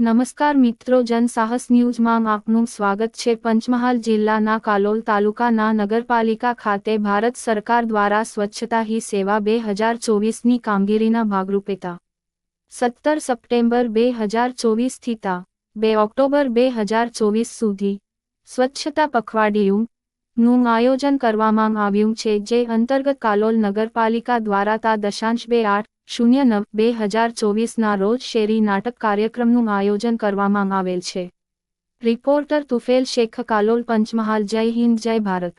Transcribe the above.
નમસ્કાર મિત્રો, જનસાહસ ન્યૂઝમાં આપનું સ્વાગત છે। પંચમહાલ જિલ્લાના કાલોલ તાલુકાના નગરપાલિકા ખાતે ભારત સરકાર દ્વારા સ્વચ્છતા હી સેવા 2024ની કામગીરીના ભાગરૂપે તા 17 સપ્ટેમ્બર 2024 થી તા 2 ઓક્ટોબર 2024 સુધી સ્વચ્છતા પખવાડિયુંનું આયોજન કરવામાં આવ્યું છે, જે અંતર્ગત કાલોલ નગરપાલિકા દ્વારા તા 28/09/2024 રોજ શેરી નાટક કાર્યક્રમનું આયોજન કરવામાં આવેલ છે। રિપોર્ટર તુફેલ શેખ, કાલોલ, પંચમહાલ। જય હિન્દ, જય ભારત।